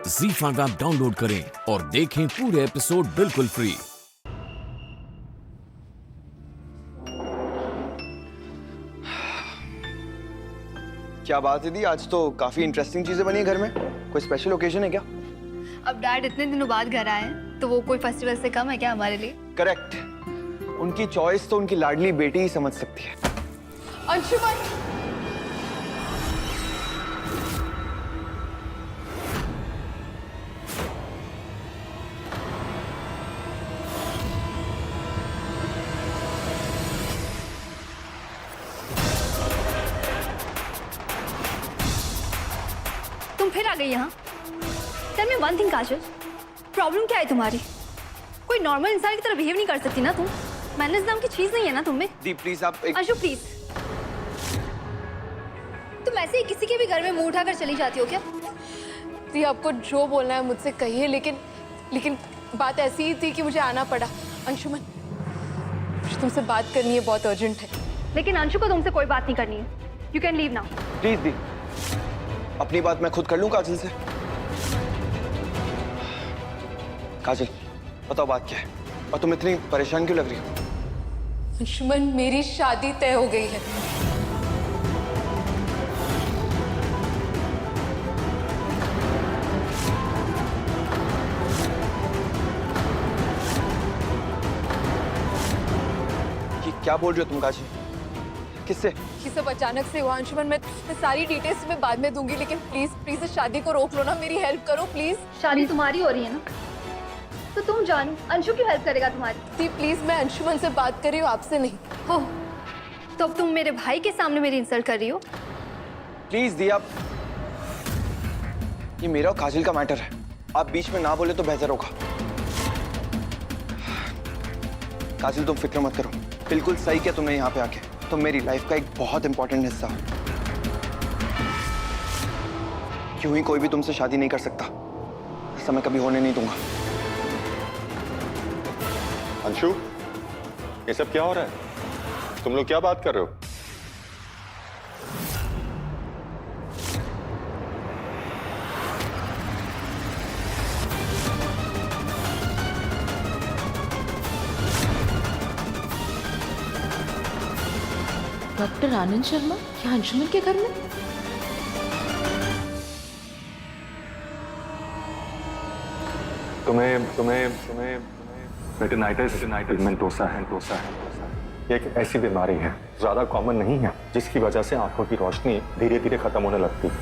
ZEE5 app download करें और देखें पूरे एपिसोड बिल्कुल फ्री। क्या बात है दी, आज तो काफी इंटरेस्टिंग चीजें बनी है घर में। कोई स्पेशल ओकेजन है क्या? अब डैड इतने दिनों बाद घर आए हैं तो वो कोई फेस्टिवल से कम है क्या हमारे लिए? करेक्ट। उनकी चॉइस तो उनकी लाडली बेटी ही समझ सकती है। अंशुमन, तुम फिर आ गई यहाँ। टेल मी वन थिंग काजल, प्रॉब्लम क्या है तुम्हारी? कोई नॉर्मल इंसान की तरह बिहेव नहीं कर सकती ना तुम? मैनर्स नाम की चीज नहीं है ना तुम में? दी प्लीज आप एक... अंशु प्लीज, तुम ऐसे ही किसी के भी घर में मुंह उठाकर चली जाती हो क्या? दी आपको जो बोलना है मुझसे कहिए, लेकिन बात ऐसी ही थी कि मुझे आना पड़ा। अंशुमन, मुझे तुमसे बात करनी है, बहुत अर्जेंट है। लेकिन अंशु को तुमसे कोई बात नहीं करनी है। You can leave now. Please दी, अपनी बात मैं खुद कर लूं काजल से। काजल बताओ बात क्या है, और तुम इतनी परेशान क्यों लग रही हो? अंशुमन, मेरी शादी तय हो गई है। ये क्या बोल रही हो तुम काजल? किससे? ये सब अचानक से हुआ अंशुमन। मैं सारी डिटेल्स तुम्हें बाद में दूंगी, लेकिन प्लीज इस शादी को रोक लो ना। मेरी हेल्प करो प्लीज। शादी तुम्हारी हो रही है ना, तो तुम जानो अंशु क्यों हेल्प करेगा तुम्हारी? दी प्लीज, मैं अंशुमन से बात कर रही हूँ, आपसे नहीं। हो तो अब तुम मेरे भाई के सामने मेरी इंसल्ट कर रही हो? प्लीज दी, आप, ये मेरा और काजल का मैटर है, आप बीच में ना बोले तो बेहतर होगा। काजल तुम फिक्र मत करो, बिल्कुल सही किया तुमने यहाँ पे आके। तुम मेरी लाइफ का एक बहुत इंपॉर्टेंट हिस्सा हो। क्यों ही कोई भी तुमसे शादी नहीं कर सकता, ऐसा मैं कभी होने नहीं दूंगा। अंशु, ये सब क्या हो रहा है? तुम लोग क्या बात कर रहे हो? डॉक्टर आनंद शर्मा क्या अंशुमन के घर में? तुम्हें रेटिनाइटिस पिगमेंटोसा है। ये एक ऐसी बीमारी है, ज्यादा कॉमन नहीं है, जिसकी वजह से आंखों की रोशनी धीरे धीरे खत्म होने लगती है।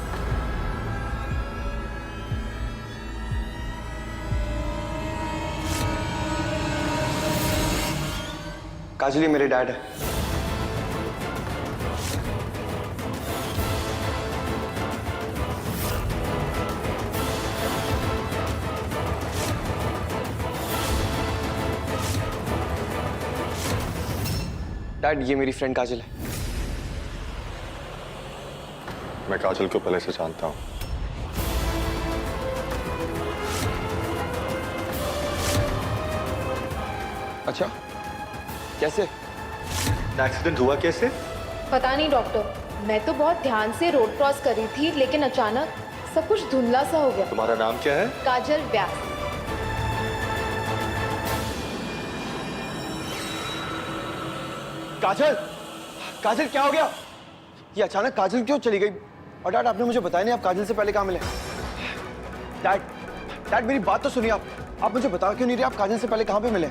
काजल ये मेरे डैड है। डैड, ये मेरी फ्रेंड काजल है। मैं काजल को पहले से जानता हूँ। अच्छा, कैसे? एक्सीडेंट हुआ कैसे? पता नहीं डॉक्टर, मैं तो बहुत ध्यान से रोड क्रॉस कर रही थी, लेकिन अचानक सब कुछ धुंधला सा हो गया। तुम्हारा नाम क्या है? काजल व्यास। काजल, काजल क्या हो गया? ये अचानक काजल क्यों चली गई? और डैड, आपने मुझे बताया नहीं आप काजल से पहले कहाँ मिले? डैड मेरी बात तो सुनिए। आप मुझे बता क्यों नहीं रहे आप काजल से पहले कहाँ पे मिले?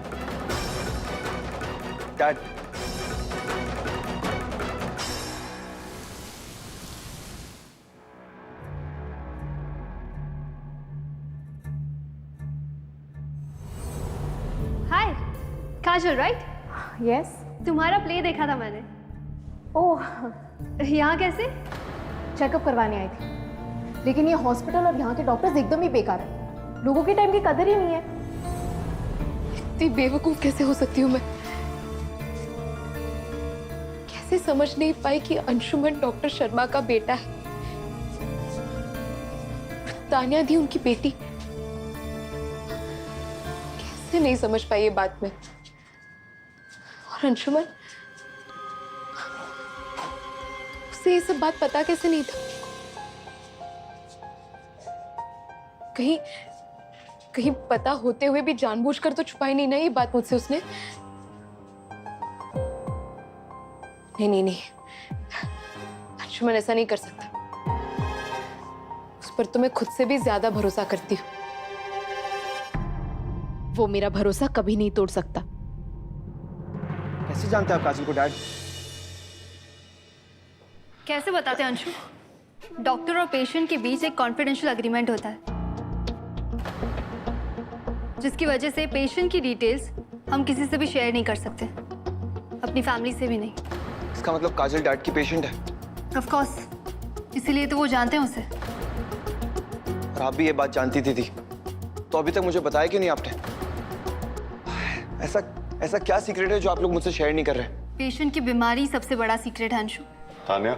डैड, हाय काजल, राइट? यस। तुम्हारा प्ले देखा था मैंने। ओह, यहाँ कैसे? चेकअप करवाने आई थी, लेकिन ये हॉस्पिटल और यहाँ के डॉक्टर्स एकदम ही बेकार है। लोगों के टाइम की कदर ही नहीं है। इतनी बेवकूफ कैसे हो सकती हूँ मैं? कैसे समझ नहीं पाई कि अंशुमन डॉक्टर शर्मा का बेटा है, तान्या दी उनकी बेटी। कैसे नहीं समझ पाई ये बात में? और अंशुमन, उसे ये सब बात पता कैसे नहीं था? कहीं कहीं पता होते हुए भी जानबूझकर तो छुपाई नहीं ना ये बात मुझसे उसने। नहीं नहीं नहीं, अंशुमन ऐसा नहीं कर सकता। उस पर तो मैं खुद से भी ज्यादा भरोसा करती हूँ। वो मेरा भरोसा कभी नहीं तोड़ सकता। कैसे जानते हैं आप काजल को डैड? कैसे बताते हैं अंशु? डॉक्टर और पेशेंट के बीच एक कॉन्फिडेंशियल एग्रीमेंट होता है, जिसकी वजह से पेशेंट की डिटेल्स हम किसी से भी शेयर नहीं कर सकते, अपनी फैमिली से भी नहीं। इसका मतलब काजल डैड की पेशेंट है? ऑफ कोर्स, इसीलिए तो वो जानते हैं उसे। और आप भी ये बात जानती थी तो अभी तक मुझे बताया क्यों नहीं आपने? ऐसा क्या सीक्रेट है जो आप लोग मुझसे शेयर नहीं कर रहे? पेशेंट की बीमारी सबसे बड़ा सीक्रेट है अंशु। तान्या,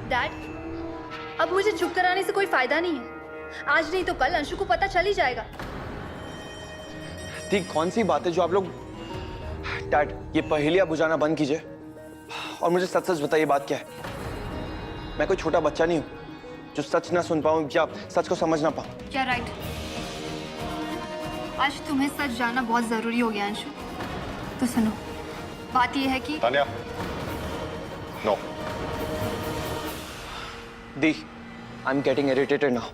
डैड, अब मुझे चुप कराने से कोई फायदा नहीं है। आज नहीं तो कल अंशु को पता चल ही जाएगा। ठीक कौन सी बात है जो आप लोग? डैड, ये पहेलियां बुझाना बंद कीजिए और मुझे सच सच बताइए, बात क्या है? मैं कोई छोटा बच्चा नहीं हूँ जो सच ना सुन पाऊँ या सच को समझ ना पाऊँ। क्या राइट? आज तुम्हें सच जानना बहुत जरूरी हो गया अंशु। तो सुनो, बात यह है कि तान्या, नो। दी, I am getting irritated now.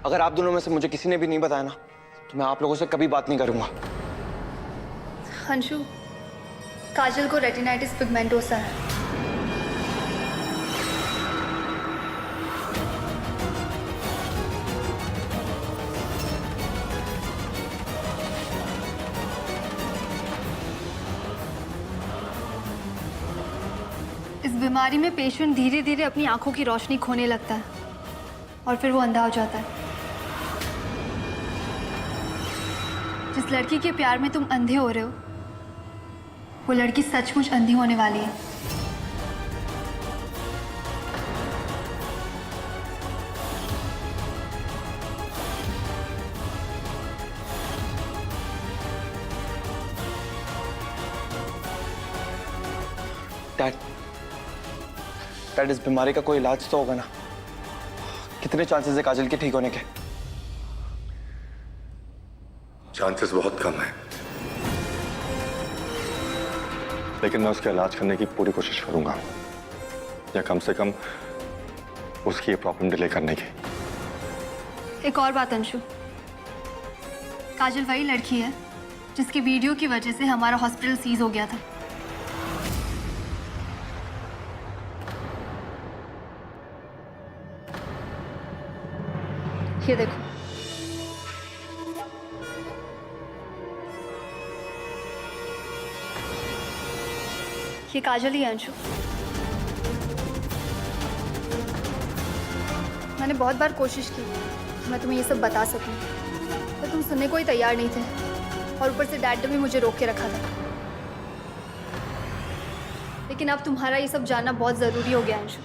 अगर आप दोनों में से मुझे किसी ने भी नहीं बताया ना, तो मैं आप लोगों से कभी बात नहीं करूंगा। अंशु, काजल को रेटिनाइटिस पिगमेंटोसा है। इस बीमारी में पेशेंट धीरे धीरे अपनी आंखों की रोशनी खोने लगता है और फिर वो अंधा हो जाता है। जिस लड़की के प्यार में तुम अंधे हो रहे हो, वो लड़की सचमुच अंधी होने वाली है। डैड, इस बीमारी का कोई इलाज तो होगा ना? कितने चांसेस है काजल के ठीक होने के? चांसेस बहुत कम है, लेकिन मैं उसका इलाज करने की पूरी कोशिश करूंगा, या कम से कम उसकी ये प्रॉब्लम डिले करने की। एक और बात अंशु, काजल वही लड़की है जिसकी वीडियो की वजह से हमारा हॉस्पिटल सीज हो गया था। ये देखो, ये काजल ही है अंशु। मैंने बहुत बार कोशिश की कि मैं तुम्हें ये सब बता सकूं, पर तुम सुनने को ही तैयार नहीं थे, और ऊपर से डैड ने भी मुझे रोक के रखा था। लेकिन अब तुम्हारा ये सब जानना बहुत जरूरी हो गया अंशु।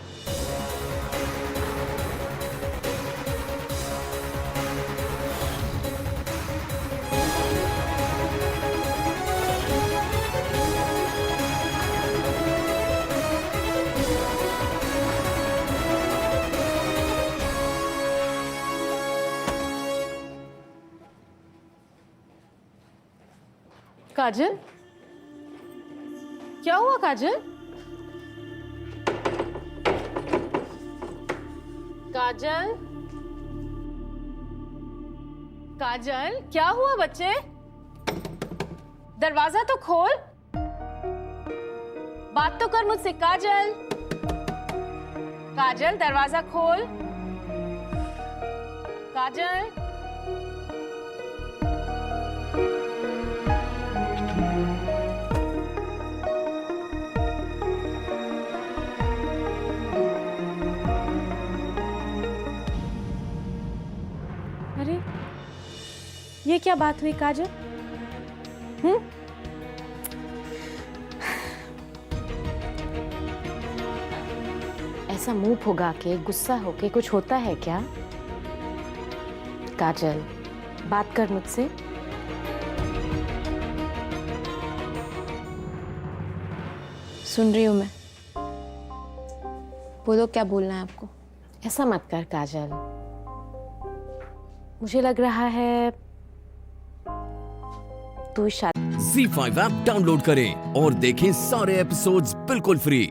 काजल, क्या हुआ काजल? काजल, काजल, क्या हुआ बच्चे? दरवाजा तो खोल, बात तो कर मुझसे। काजल, काजल, दरवाजा खोल। काजल, अरे ये क्या बात हुई काजल? ऐसा मुंह फुगा के गुस्सा होके कुछ होता है क्या? काजल, बात कर मुझसे। सुन रही हूँ मैं, बोलो क्या बोलना है आपको। ऐसा मत कर काजल, मुझे लग रहा है तू शायद Z5 ऐप डाउनलोड करें और देखें सारे एपिसोड्स बिल्कुल फ्री।